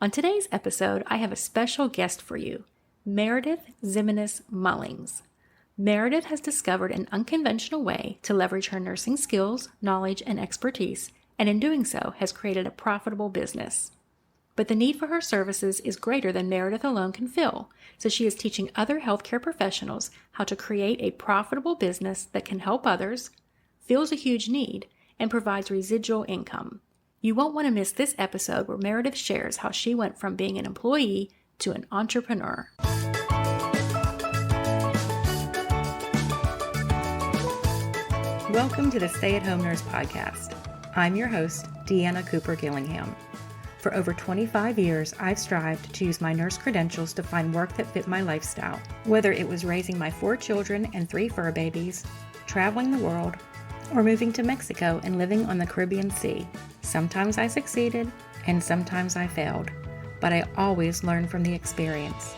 On today's episode, I have a special guest for you, Meredith Zeminus Mullings. Meredith has discovered an unconventional way to leverage her nursing skills, knowledge, and expertise, and in doing so has created a profitable business. But the need for her services is greater than Meredith alone can fill, so she is teaching other healthcare professionals how to create a profitable business that can help others, fills a huge need, and provides residual income. You won't want to miss this episode where Meredith shares how she went from being an employee to an entrepreneur. Welcome to the Stay at Home Nurse Podcast. I'm your host, Deanna Cooper Gillingham. For over 25 years, I've strived to use my nurse credentials to find work that fit my lifestyle. Whether it was raising my 4 children and 3 fur babies, traveling the world, or moving to Mexico and living on the Caribbean Sea. Sometimes I succeeded and sometimes I failed, but I always learned from the experience.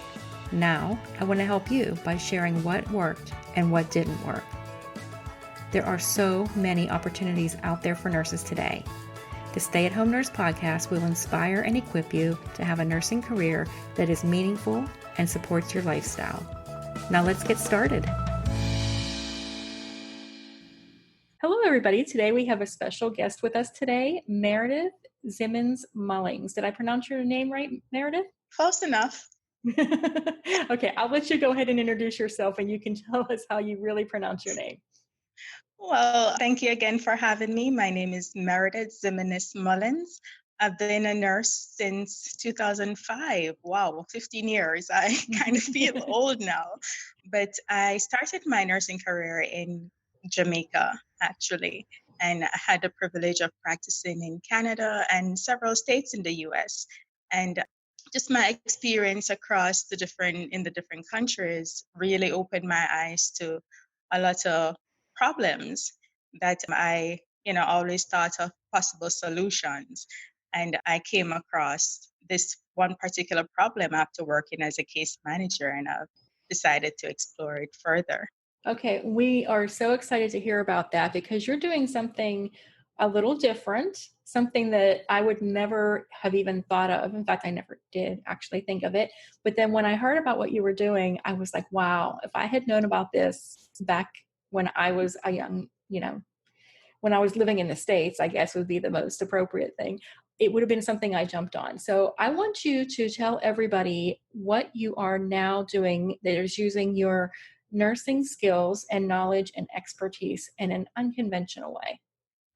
Now, I want to help you by sharing what worked and what didn't work. There are so many opportunities out there for nurses today. The Stay at Home Nurse Podcast will inspire and equip you to have a nursing career that is meaningful and supports your lifestyle. Now let's get started. Hello, everybody. Today we have a special guest with us today, Meredith Zeminus Mullings. Did I pronounce your name right, Meredith? Close enough. Okay, I'll let you go ahead and introduce yourself and you can tell us how you really pronounce your name. Well, thank you again for having me. My name is Meredith Zeminus Mullings. I've been a nurse since 2005. Wow, 15 years. I kind of feel old now. But I started my nursing career in Jamaica, actually, and I had the privilege of practicing in Canada and several states in the US. And just my experience across the different countries really opened my eyes to a lot of problems that I, always thought of possible solutions. And I came across this one particular problem after working as a case manager, and I've decided to explore it further. Okay, we are so excited to hear about that because you're doing something a little different, something that I would never have even thought of. In fact, I never did actually think of it. But then when I heard about what you were doing, I was like, wow, if I had known about this back when I was a young, when I was living in the States, I guess would be the most appropriate thing. It would have been something I jumped on. So I want you to tell everybody what you are now doing that is using your nursing skills and knowledge and expertise in an unconventional way.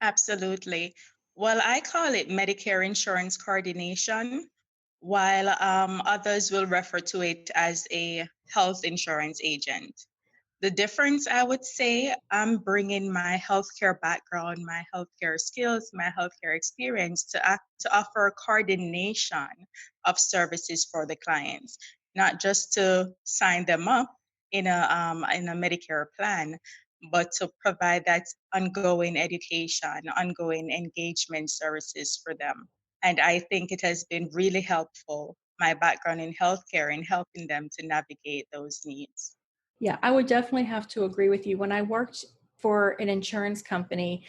Absolutely. Well, I call it Medicare insurance coordination, while others will refer to it as a health insurance agent. The difference, I would say, I'm bringing my healthcare background, my healthcare skills, my healthcare experience to offer coordination of services for the clients, not just to sign them up in a Medicare plan, but to provide that ongoing education, ongoing engagement services for them. And I think it has been really helpful, my background in healthcare, in helping them to navigate those needs. Yeah, I would definitely have to agree with you. When I worked for an insurance company,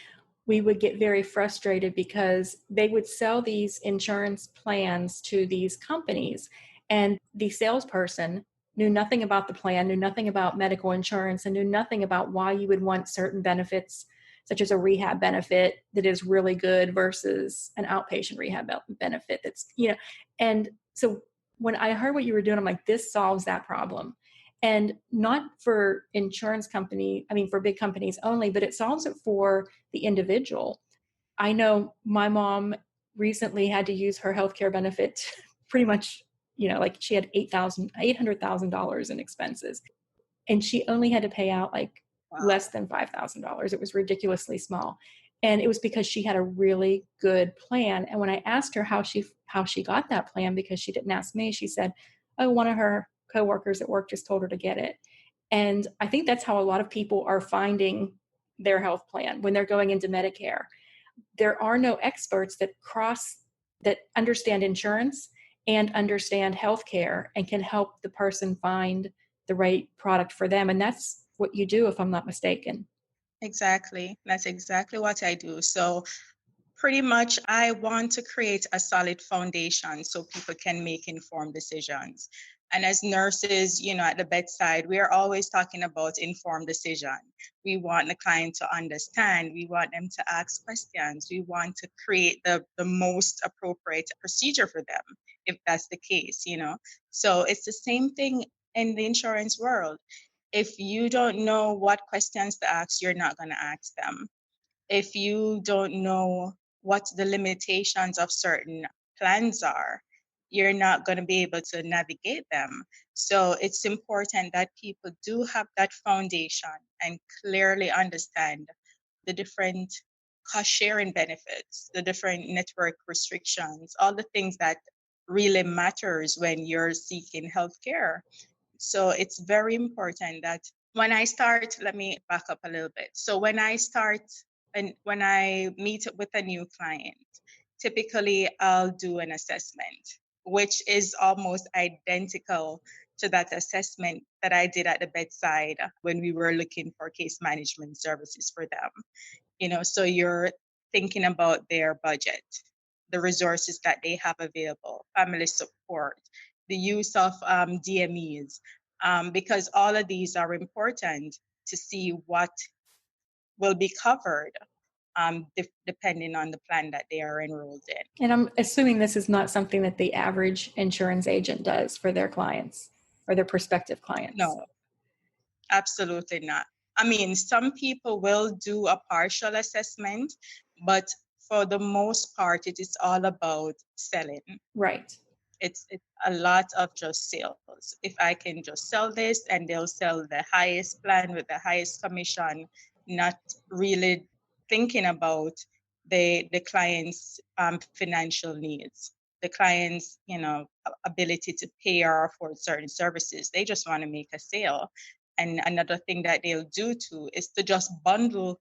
we would get very frustrated because they would sell these insurance plans to these companies, and the salesperson knew nothing about the plan, knew nothing about medical insurance, and knew nothing about why you would want certain benefits, such as a rehab benefit that is really good versus an outpatient rehab benefit that's, and so when I heard what you were doing, I'm like, this solves that problem. And not for for big companies only, but it solves it for the individual. I know my mom recently had to use her healthcare benefit pretty much, like she had $800,000 in expenses. And she only had to pay out like less than $5,000. It was ridiculously small. And it was because she had a really good plan. And when I asked her how she got that plan, because she didn't ask me, she said, oh, one of her coworkers at work just told her to get it. And I think that's how a lot of people are finding their health plan when they're going into Medicare. There are no experts that understand insurance and understand healthcare and can help the person find the right product for them. And that's what you do, if I'm not mistaken. Exactly. That's exactly what I do. So Pretty much, I want to create a solid foundation so people can make informed decisions. And as nurses, at the bedside, we are always talking about informed decision. We want the client to understand. We want them to ask questions. We want to create the most appropriate procedure for them, if that's the case. So it's the same thing in the insurance world. If you don't know what questions to ask, you're not going to ask them. If you don't know what the limitations of certain plans are, you're not going to be able to navigate them. So it's important that people do have that foundation and clearly understand the different cost sharing benefits, the different network restrictions, all the things that really matters when you're seeking healthcare. So it's very important that when I start, let me back up a little bit. So when I start and when I meet with a new client, typically I'll do an assessment, which is almost identical to that assessment that I did at the bedside when we were looking for case management services for them. So you're thinking about their budget, the resources that they have available, family support, the use of DMEs, because all of these are important to see what will be covered depending on the plan that they are enrolled in. And I'm assuming this is not something that the average insurance agent does for their clients or their prospective clients. No, absolutely not. I mean, some people will do a partial assessment, but for the most part, it is all about selling. Right. It's a lot of just sales. If I can just sell this, and they'll sell the highest plan with the highest commission, not really thinking about the client's financial needs, the client's ability to pay or afford certain services. They just want to make a sale. And another thing that they'll do too is to just bundle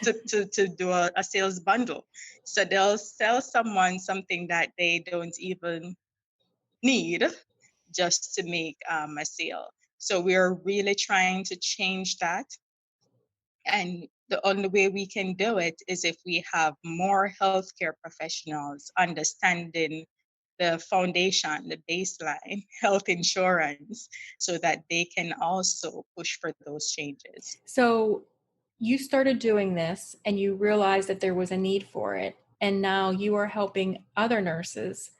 to do a sales bundle. So they'll sell someone something that they don't even need just to make a sale. So we're really trying to change that. And the only way we can do it is if we have more healthcare professionals understanding the foundation, the baseline health insurance, so that they can also push for those changes. So you started doing this and you realized that there was a need for it. And now you are helping other nurses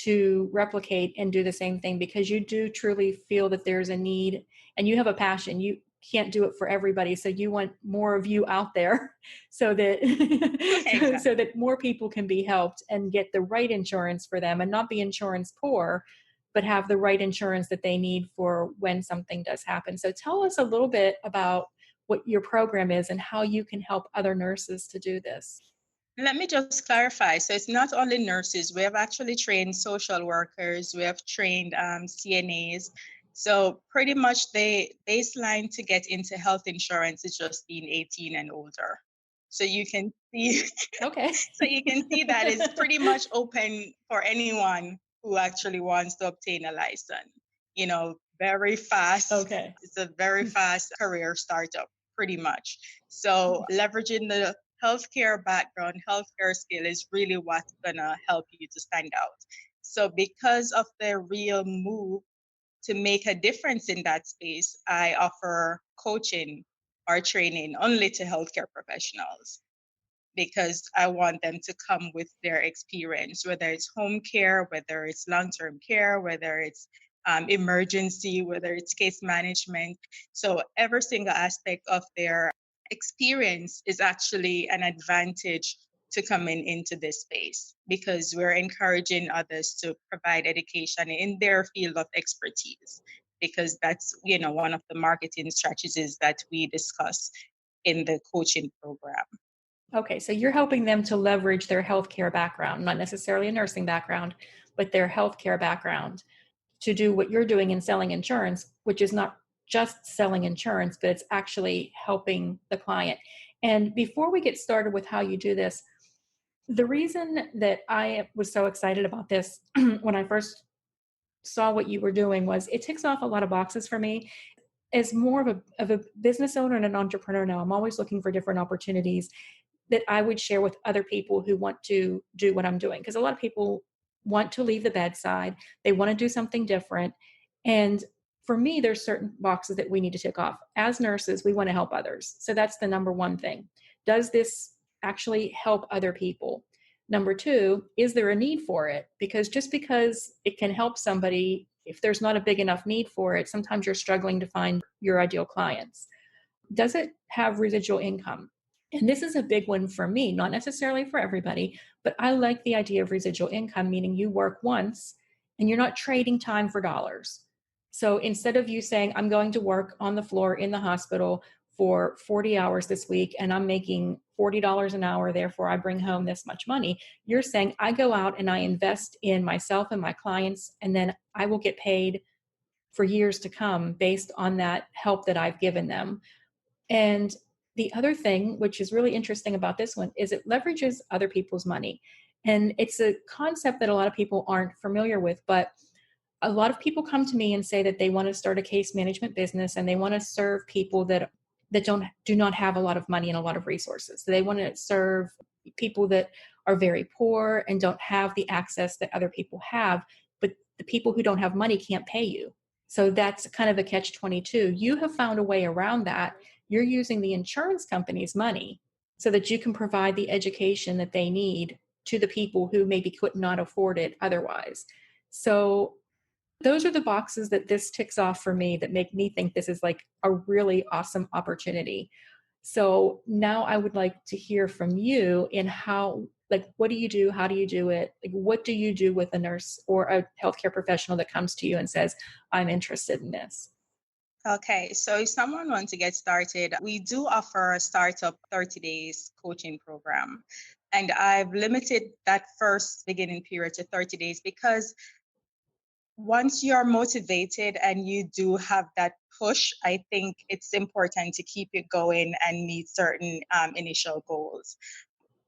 to replicate and do the same thing because you do truly feel that there's a need and you have a passion. You can't do it for everybody. So you want more of you out there so that Exactly. so that more people can be helped and get the right insurance for them and not be insurance poor, but have the right insurance that they need for when something does happen. So tell us a little bit about what your program is and how you can help other nurses to do this. Let me just clarify. So it's not only nurses. We have actually trained social workers. We have trained CNAs. So pretty much the baseline to get into health insurance is just being 18 and older. So you can see, Okay. so you can see that it's pretty much open for anyone who actually wants to obtain a license. Very fast. Okay. It's a very fast career startup, pretty much. So leveraging the healthcare background, healthcare skill is really what's gonna help you to stand out. So because of the real move to make a difference in that space, I offer coaching or training only to healthcare professionals because I want them to come with their experience, whether it's home care, whether it's long-term care, whether it's emergency, whether it's case management. So every single aspect of their experience is actually an advantage to coming into this space because we're encouraging others to provide education in their field of expertise because that's one of the marketing strategies that we discuss in the coaching program. Okay, so you're helping them to leverage their healthcare background, not necessarily a nursing background, but their healthcare background to do what you're doing in selling insurance, which is not just selling insurance, but it's actually helping the client. And before we get started with how you do this, the reason that I was so excited about this when I first saw what you were doing was it ticks off a lot of boxes for me. As more of a business owner and an entrepreneur now, I'm always looking for different opportunities. that I would share with other people who want to do what I'm doing. Because a lot of people want to leave the bedside, they want to do something different. And for me, there's certain boxes that we need to tick off. As nurses, we want to help others. So that's the number one thing. Does this actually help other people? Number two, is there a need for it? Because just because it can help somebody, if there's not a big enough need for it, sometimes you're struggling to find your ideal clients. Does it have residual income? And this is a big one for me, not necessarily for everybody, but I like the idea of residual income, meaning you work once and you're not trading time for dollars. So instead of you saying, I'm going to work on the floor in the hospital for 40 hours this week and I'm making $40 an hour, therefore I bring home this much money, you're saying, I go out and I invest in myself and my clients, and then I will get paid for years to come based on that help that I've given them. And the other thing, which is really interesting about this one, is it leverages other people's money. And it's a concept that a lot of people aren't familiar with, but a lot of people come to me and say that they want to start a case management business and they want to serve people that do not have a lot of money and a lot of resources. So they want to serve people that are very poor and don't have the access that other people have, but the people who don't have money can't pay you. So that's kind of a catch-22. You have found a way around that. You're using the insurance company's money so that you can provide the education that they need to the people who maybe could not afford it otherwise. So those are the boxes that this ticks off for me that make me think this is like a really awesome opportunity. So now I would like to hear from you in how, like, what do you do? How do you do it? Like, what do you do with a nurse or a healthcare professional that comes to you and says, I'm interested in this? Okay, so if someone wants to get started, we do offer a startup 30 days coaching program. And I've limited that first beginning period to 30 days because once you're motivated and you do have that push, I think it's important to keep it going and meet certain initial goals.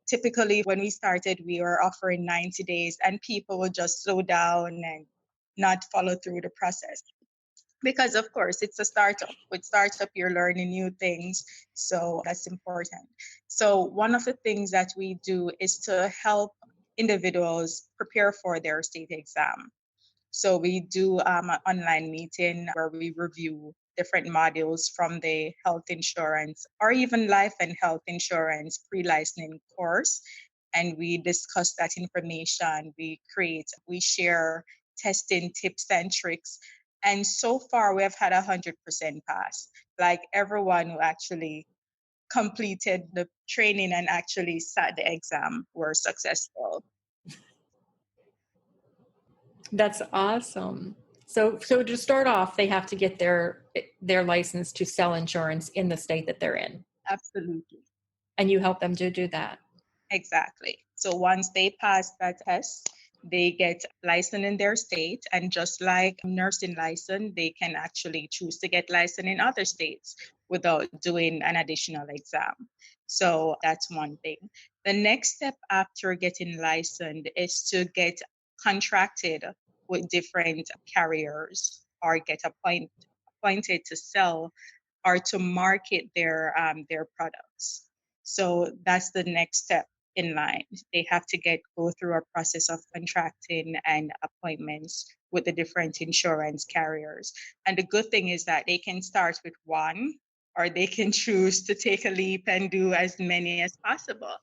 Typically, when we started, we were offering 90 days and people would just slow down and not follow through the process. Because, of course, it's a startup. With startup, you're learning new things. So that's important. So one of the things that we do is to help individuals prepare for their state exam. So we do an online meeting where we review different modules from the health insurance or even life and health insurance pre-licensing course. And we discuss that information. We share testing tips and tricks. And so far we have had 100% pass. Like everyone who actually completed the training and actually sat the exam were successful. That's awesome. So to start off, they have to get their license to sell insurance in the state that they're in, Absolutely. and you help them to do that. Exactly. So once they pass that test, they get licensed in their state. And just like nursing license, they can actually choose to get licensed in other states without doing an additional exam. So that's one thing. The next step after getting licensed is to get contracted with different carriers or get appointed to sell or to market their products. So that's the next step in line. They have to go through a process of contracting and appointments with the different insurance carriers. And the good thing is that they can start with one, or they can choose to take a leap and do as many as possible.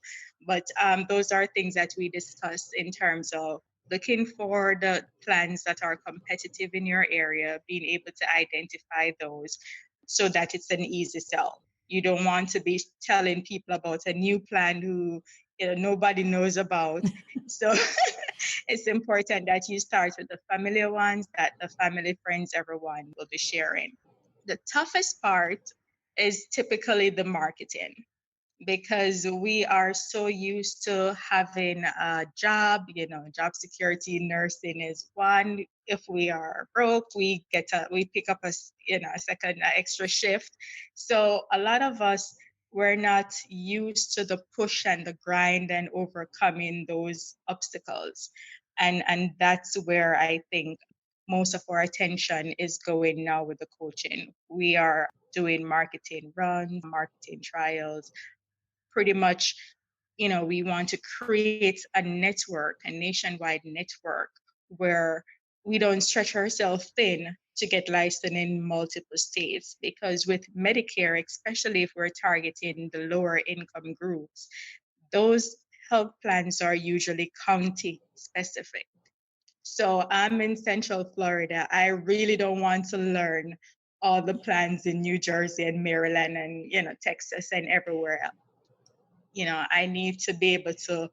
But those are things that we discuss in terms of looking for the plans that are competitive in your area, being able to identify those so that it's an easy sell. You don't want to be telling people about a new plan who nobody knows about. So it's important that you start with the familiar ones that the family, friends, everyone will be sharing. The toughest part is typically the marketing, because we are so used to having a job, job security. Nursing is one. If we are broke, we pick up a second extra shift. So a lot of us, we're not used to the push and the grind and overcoming those obstacles. And that's where I think most of our attention is going now with the coaching. We are doing marketing runs, marketing trials, pretty much we want to create a network, a nationwide network, where we don't stretch ourselves thin to get licensed in multiple states. Because with Medicare, especially if we're targeting the lower income groups, those health plans are usually county specific. So I'm in Central Florida. I really don't want to learn all the plans in New Jersey and Maryland and, Texas and everywhere else. I need to be able to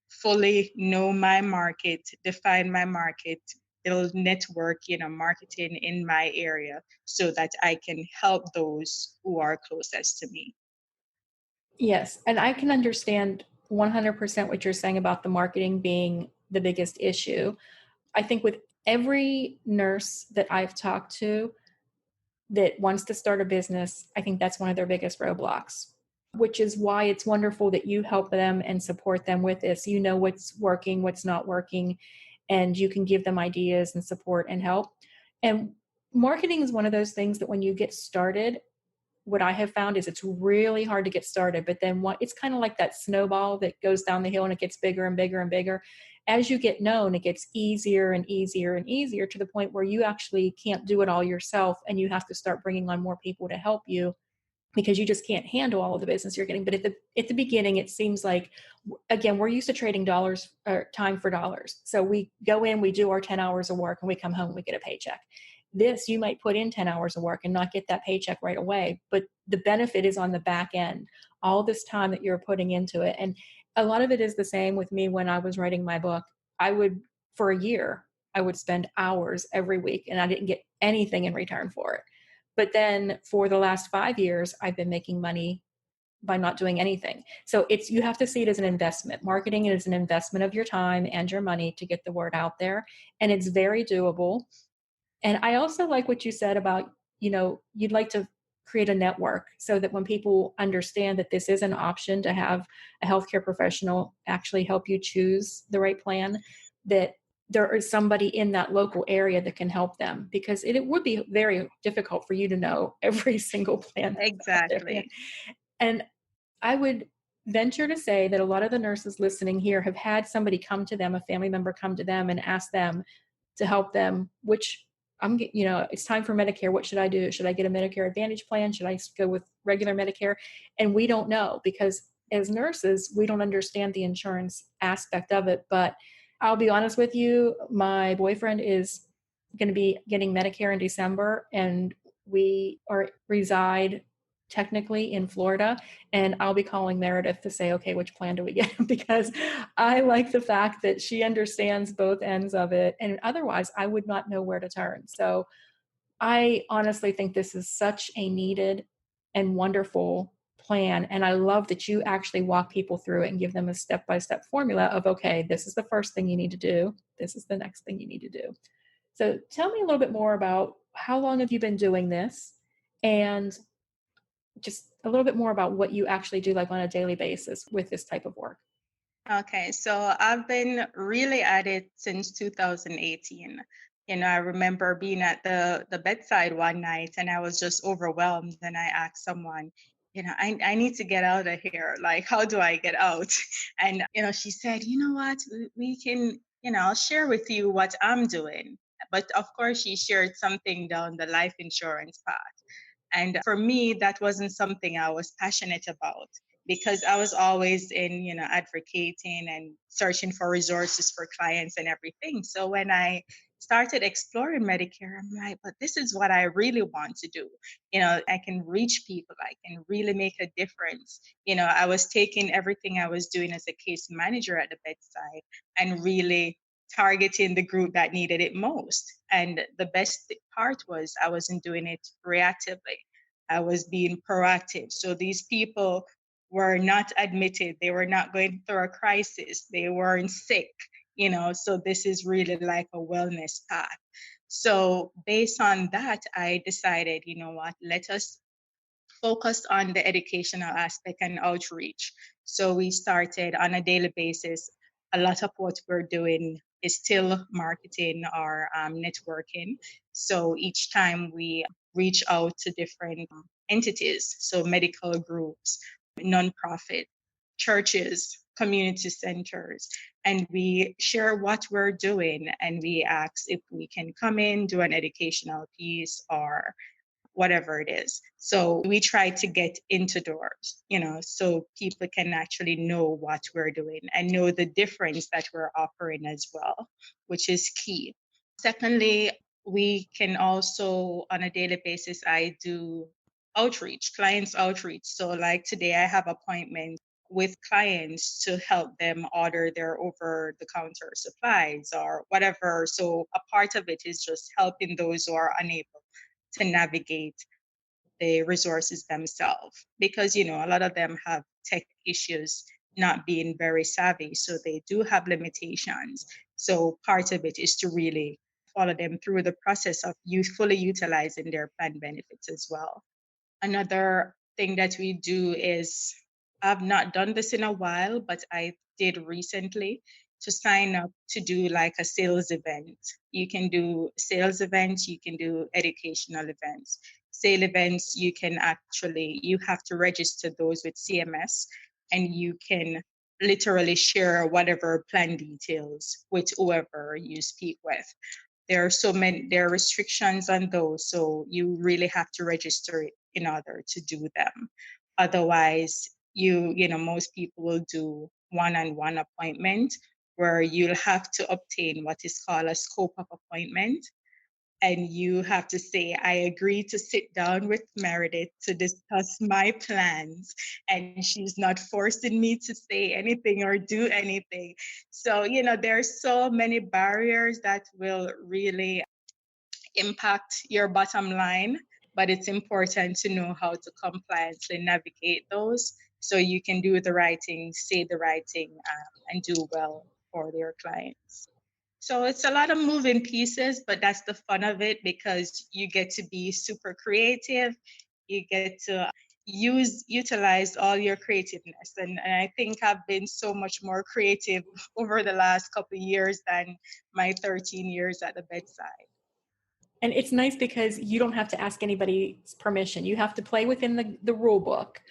fully know my market, define my market, build network, marketing in my area so that I can help those who are closest to me. Yes, and I can understand 100% what you're saying about the marketing being the biggest issue. I think with every nurse that I've talked to that wants to start a business, I think that's one of their biggest roadblocks, which is why it's wonderful that you help them and support them with this. You know what's working, what's not working, and you can give them ideas and support and help. And marketing is one of those things that when you get started, what I have found is it's really hard to get started, but then it's kind of like that snowball that goes down the hill and it gets bigger and bigger and bigger. As you get known, it gets easier and easier and easier to the point where you actually can't do it all yourself and you have to start bringing on more people to help you because you just can't handle all of the business you're getting. But at the beginning, it seems like, again, we're used to trading dollars or time for dollars. So we go in, we do our 10 hours of work, and we come home, we get a paycheck. This, you might put in 10 hours of work and not get that paycheck right away, but the benefit is on the back end, all this time that you're putting into it. And a lot of it is the same with me when I was writing my book. For a year, I would spend hours every week and I didn't get anything in return for it. But then for the last 5 years, I've been making money by not doing anything. So you have to see it as an investment. Marketing is an investment of your time and your money to get the word out there. And it's very doable. And I also like what you said about, you'd like to create a network so that when people understand that this is an option to have a healthcare professional actually help you choose the right plan, that there is somebody in that local area that can help them, because it would be very difficult for you to know every single plan that's out there. Exactly. And I would venture to say that a lot of the nurses listening here have had somebody come to them, a family member come to them and ask them to help them, it's time for Medicare. What should I do? Should I get a Medicare Advantage plan? Should I go with regular Medicare? And we don't know, because as nurses, we don't understand the insurance aspect of it. But I'll be honest with you, my boyfriend is going to be getting Medicare in December, and we reside technically in Florida, and I'll be calling Meredith to say, okay, which plan do we get? Because I like the fact that she understands both ends of it, and otherwise I would not know where to turn. So I honestly think this is such a needed and wonderful plan, and I love that you actually walk people through it and give them a step-by-step formula of, okay, this is the first thing you need to do, this is the next thing you need to do. So tell me a little bit more about how long have you been doing this, and just a little bit more about what you actually do, like on a daily basis with this type of work. Okay, so I've been really at it since 2018. I remember being at the bedside one night and I was just overwhelmed, and I asked someone, I need to get out of here. Like, how do I get out? And, she said, you know what, we can, I'll share with you what I'm doing. But of course, she shared something down the life insurance path. And for me, that wasn't something I was passionate about, because I was always in, advocating and searching for resources for clients and everything. So when I started exploring Medicare, I'm like, but this is what I really want to do. I can reach people, I can really make a difference. I was taking everything I was doing as a case manager at the bedside and really targeting the group that needed it most. And the best part was I wasn't doing it reactively. I was being proactive. So these people were not admitted, they were not going through a crisis, they weren't sick, so this is really like a wellness path. So based on that, I decided, you know what, let us focus on the educational aspect and outreach. So we started on a daily basis. A lot of what we're doing is still marketing or networking. So each time we reach out to different entities, so medical groups, nonprofit, churches, community centers, and we share what we're doing, and we ask if we can come in, do an educational piece or whatever it is. So we try to get into doors, so people can actually know what we're doing and know the difference that we're offering as well, which is key. Secondly, we can also, on a daily basis, I do outreach, clients outreach. So like today, I have appointments with clients to help them order their over-the-counter supplies or whatever. So a part of it is just helping those who are unable to navigate the resources themselves, because a lot of them have tech issues, not being very savvy, so they do have limitations. So part of it is to really follow them through the process of fully utilizing their plan benefits as well. Another thing that we do is, I've not done this in a while, but I did recently, to sign up to do like a sales event. You can do sales events, you can do educational events. Sale events, you have to register those with CMS, and you can literally share whatever plan details with whoever you speak with. There are restrictions on those, so you really have to register in order to do them. Otherwise, most people will do one-on-one appointment, where you'll have to obtain what is called a scope of appointment, and you have to say, I agree to sit down with Meredith to discuss my plans, and she's not forcing me to say anything or do anything. So, there's so many barriers that will really impact your bottom line, but it's important to know how to compliantly navigate those, so you can do the right thing, say the right thing, and do well for their clients. So it's a lot of moving pieces, but that's the fun of it, because you get to be super creative. You get to utilize all your creativeness. And I think I've been so much more creative over the last couple of years than my 13 years at the bedside. And it's nice because you don't have to ask anybody's permission. You have to play within the rule book,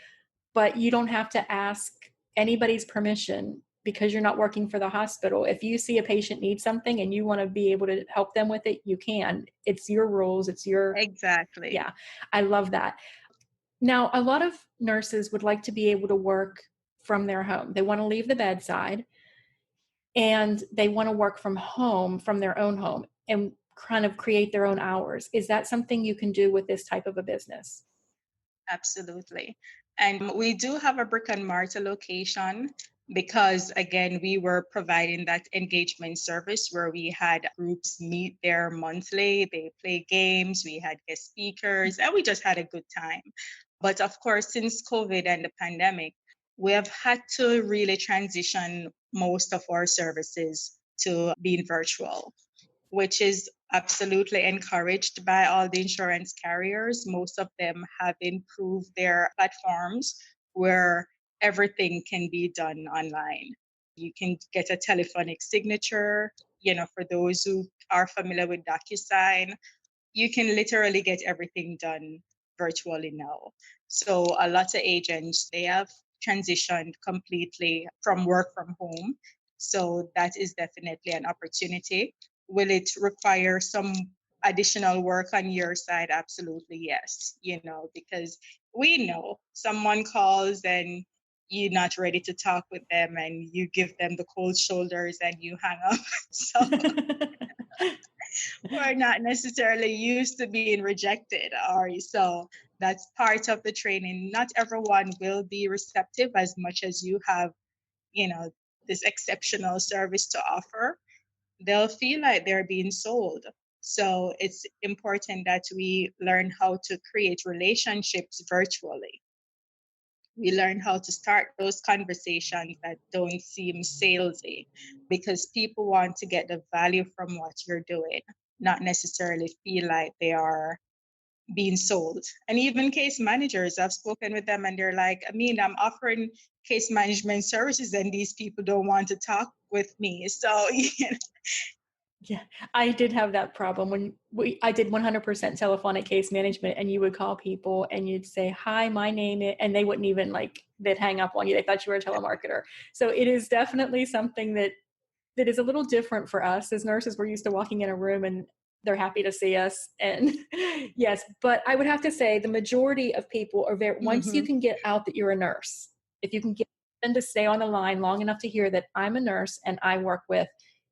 but you don't have to ask anybody's permission because you're not working for the hospital. If you see a patient needs something and you want to be able to help them with it, you can. It's your rules. It's your... Exactly. Yeah, I love that. Now, a lot of nurses would like to be able to work from their home. They want to leave the bedside and they want to work from home, from their own home, and kind of create their own hours. Is that something you can do with this type of a business? Absolutely. And we do have a brick and mortar location, because, again, we were providing that engagement service where we had groups meet there monthly. They play games, we had guest speakers, and we just had a good time. But of course, since COVID and the pandemic, we have had to really transition most of our services to being virtual, which is absolutely encouraged by all the insurance carriers. Most of them have improved their platforms where everything can be done online. You can get a telephonic signature, for those who are familiar with DocuSign. You can literally get everything done virtually now. So a lot of agents, they have transitioned completely from work from home. So that is definitely an opportunity. Will it require some additional work on your side? Absolutely, yes. Because we know someone calls and you're not ready to talk with them, and you give them the cold shoulders and you hang up. So we're not necessarily used to being rejected, Ari. So that's part of the training. Not everyone will be receptive as much as you have, this exceptional service to offer. They'll feel like they're being sold. So it's important that we learn how to create relationships virtually. We learn how to start those conversations that don't seem salesy, because people want to get the value from what you're doing, not necessarily feel like they are being sold. And even case managers, I've spoken with them and they're like, I'm offering case management services and these people don't want to talk with me. So, Yeah, I did have that problem when I did 100% telephonic case management, and you would call people and you'd say, hi, my name is, and they wouldn't even they'd hang up on you. They thought you were a telemarketer. So it is definitely something that is a little different for us as nurses. We're used to walking in a room and they're happy to see us. And yes, but I would have to say the majority of people are very, once you Mm-hmm. can get out that you're a nurse, if you can get them to stay on the line long enough to hear that I'm a nurse and I work with,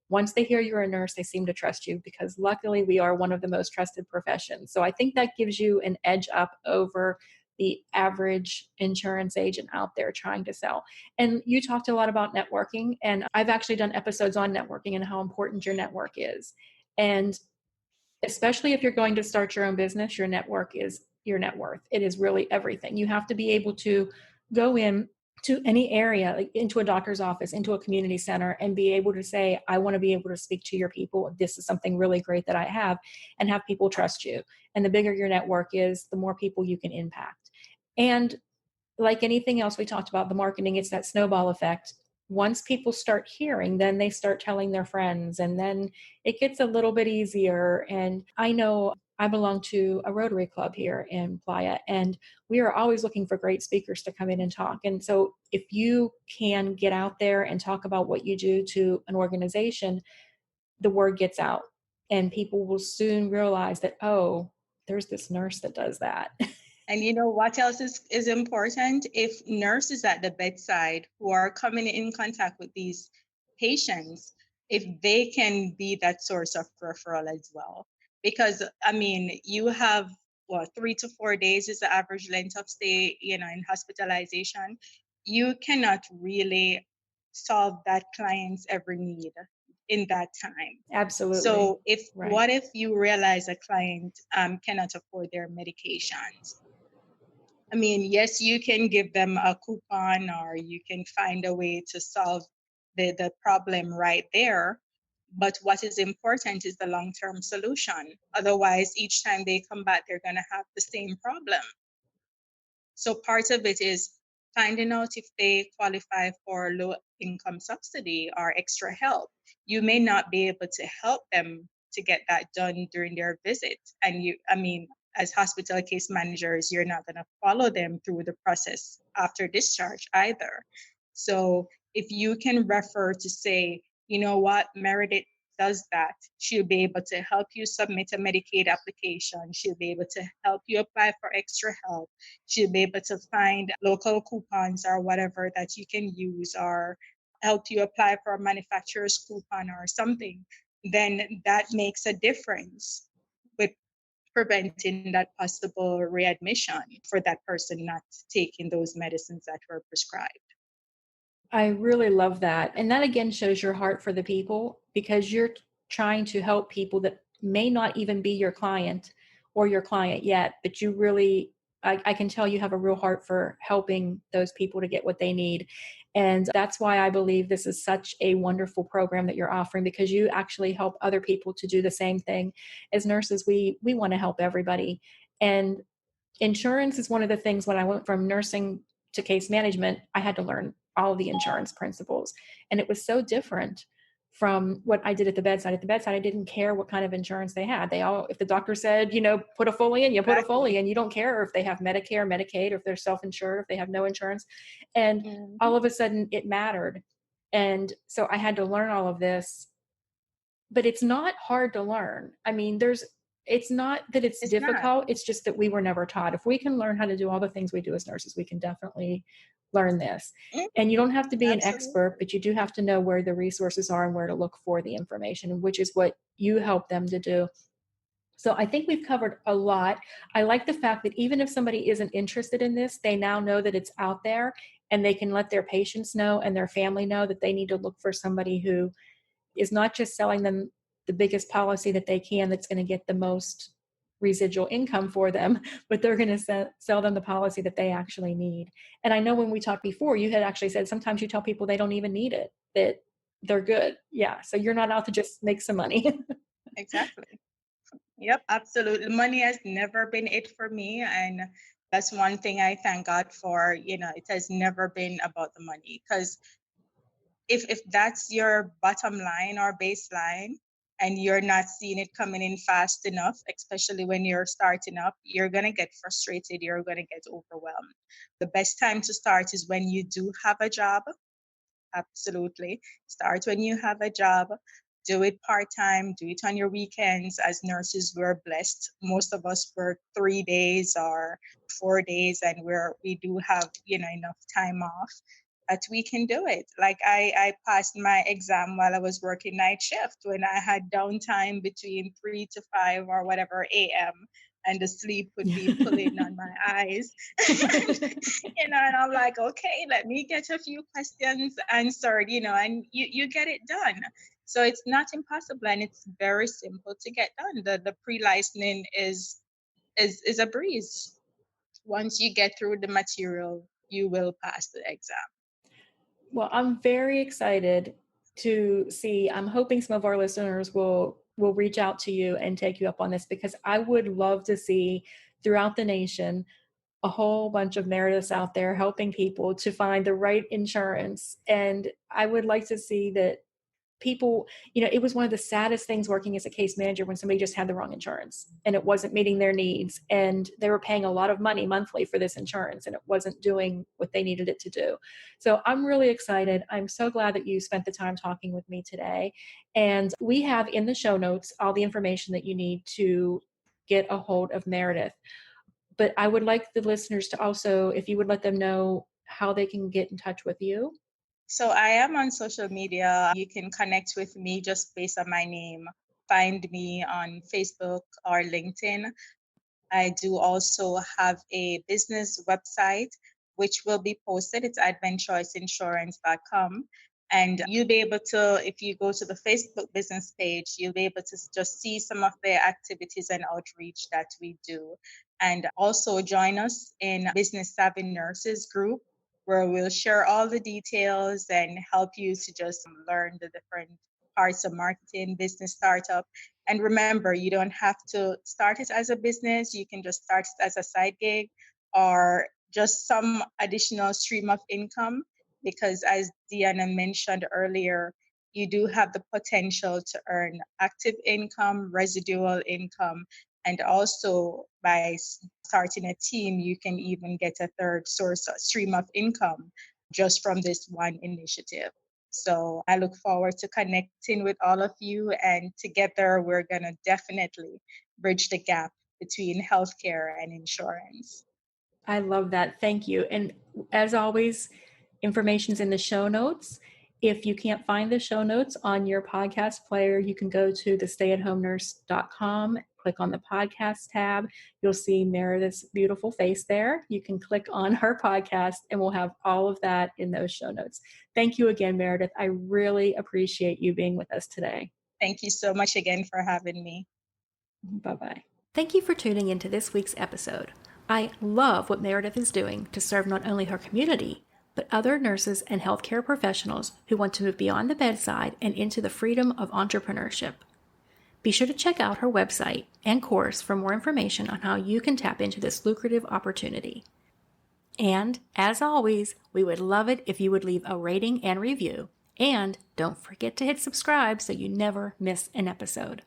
once they hear you're a nurse, they seem to trust you because luckily we are one of the most trusted professions. So I think that gives you an edge up over the average insurance agent out there trying to sell. And you talked a lot about networking, and I've actually done episodes on networking and how important your network is. And especially if you're going to start your own business, your network is your net worth. It is really everything. You have to be able to go in to any area, like into a doctor's office, into a community center, and be able to say, I want to be able to speak to your people. This is something really great that I have, and have people trust you. And the bigger your network is, the more people you can impact. And like anything else we talked about, the marketing, it's that snowball effect. Once people start hearing, then they start telling their friends, and then it gets a little bit easier. And I know I belong to a Rotary Club here in Playa, and we are always looking for great speakers to come in and talk. And so if you can get out there and talk about what you do to an organization, the word gets out, and people will soon realize that, oh, there's this nurse that does that. And you know what else is important? If nurses at the bedside who are coming in contact with these patients, if they can be that source of referral as well. Because I mean, you have 3 to 4 days is the average length of stay, in hospitalization. You cannot really solve that client's every need in that time. Absolutely. So if Right. what if you realize a client cannot afford their medications? I mean, yes, you can give them a coupon or you can find a way to solve the problem right there. But what is important is the long-term solution. Otherwise, each time they come back, they're going to have the same problem. So part of it is finding out if they qualify for low income subsidy or extra help. You may not be able to help them to get that done during their visit. And as hospital case managers, you're not going to follow them through the process after discharge either. So if you can refer to say, you know what, Meredith does that, she'll be able to help you submit a Medicaid application. She'll be able to help you apply for extra help. She'll be able to find local coupons or whatever that you can use, or help you apply for a manufacturer's coupon or something. Then that makes a difference with preventing that possible readmission for that person not taking those medicines that were prescribed. I really love that. And that again shows your heart for the people, because you're trying to help people that may not even be your client or your client yet, but you really, I can tell you have a real heart for helping those people to get what they need. And that's why I believe this is such a wonderful program that you're offering, because you actually help other people to do the same thing. As nurses, we want to help everybody. And insurance is one of the things. When I went from nursing to case management, I had to learn all of the insurance principles. And it was so different from what I did at the bedside. At the bedside, I didn't care what kind of insurance they had. If the doctor said, put a Foley in, you put a Foley in. You don't care if they have Medicare, Medicaid, or if they're self-insured, if they have no insurance. And all of a sudden it mattered. And so I had to learn all of this, but it's not hard to learn. I mean, it's not that it's difficult. It's just that we were never taught. If we can learn how to do all the things we do as nurses, we can definitely learn this. And you don't have to be an expert, but you do have to know where the resources are and where to look for the information, which is what you help them to do. So I think we've covered a lot. I like the fact that even if somebody isn't interested in this, they now know that it's out there, and they can let their patients know and their family know that they need to look for somebody who is not just selling them the biggest policy that they can that's going to get the most residual income for them, but they're going to sell them the policy that they actually need. And I know when we talked before, you had actually said sometimes you tell people they don't even need it, that they're good. Yeah. So you're not out to just make some money. Exactly. Yep, absolutely. Money has never been it for me. And that's one thing I thank God for. It has never been about the money. Because if that's your bottom line or baseline, and you're not seeing it coming in fast enough, especially when you're starting up, you're going to get frustrated. You're going to get overwhelmed. The best time to start is when you do have a job. Absolutely. Start when you have a job. Do it part-time, do it on your weekends. As nurses, we're blessed. Most of us work 3 days or 4 days, and we do have, enough time off that we can do it. Like I passed my exam while I was working night shift when I had downtime between 3 to 5 or whatever AM, and the sleep would be pulling on my eyes. And I'm like, okay, let me get a few questions answered, and you get it done. So it's not impossible, and it's very simple to get done. The pre-licensing is a breeze. Once you get through the material, you will pass the exam. Well, I'm very excited to see. I'm hoping some of our listeners will reach out to you and take you up on this, because I would love to see throughout the nation a whole bunch of Merediths out there helping people to find the right insurance. And I would like to see that people, it was one of the saddest things working as a case manager when somebody just had the wrong insurance and it wasn't meeting their needs, and they were paying a lot of money monthly for this insurance and it wasn't doing what they needed it to do. So I'm really excited. I'm so glad that you spent the time talking with me today. And we have in the show notes all the information that you need to get a hold of Meredith. But I would like the listeners to also, if you would let them know how they can get in touch with you. So I am on social media. You can connect with me just based on my name. Find me on Facebook or LinkedIn. I do also have a business website, which will be posted. It's adventchoiceinsurance.com. And you'll be able to, if you go to the Facebook business page, you'll be able to just see some of the activities and outreach that we do. And also join us in Business Savvy Nurses group, where we'll share all the details and help you to just learn the different parts of marketing, business startup. And remember, you don't have to start it as a business. You can just start it as a side gig or just some additional stream of income, because as Deanna mentioned earlier, you do have the potential to earn active income, residual income, and also by starting a team, you can even get a third source, a stream of income just from this one initiative. So I look forward to connecting with all of you, and together we're going to definitely bridge the gap between healthcare and insurance. I love that. Thank you. And as always, information's in the show notes. If you can't find the show notes on your podcast player, you can go to thestayathomenurse.com, click on the podcast tab. You'll see Meredith's beautiful face there. You can click on her podcast and we'll have all of that in those show notes. Thank you again, Meredith. I really appreciate you being with us today. Thank you so much again for having me. Bye-bye. Thank you for tuning into this week's episode. I love what Meredith is doing to serve not only her community, but other nurses and healthcare professionals who want to move beyond the bedside and into the freedom of entrepreneurship. Be sure to check out her website and course for more information on how you can tap into this lucrative opportunity. And, as always, we would love it if you would leave a rating and review. And don't forget to hit subscribe so you never miss an episode.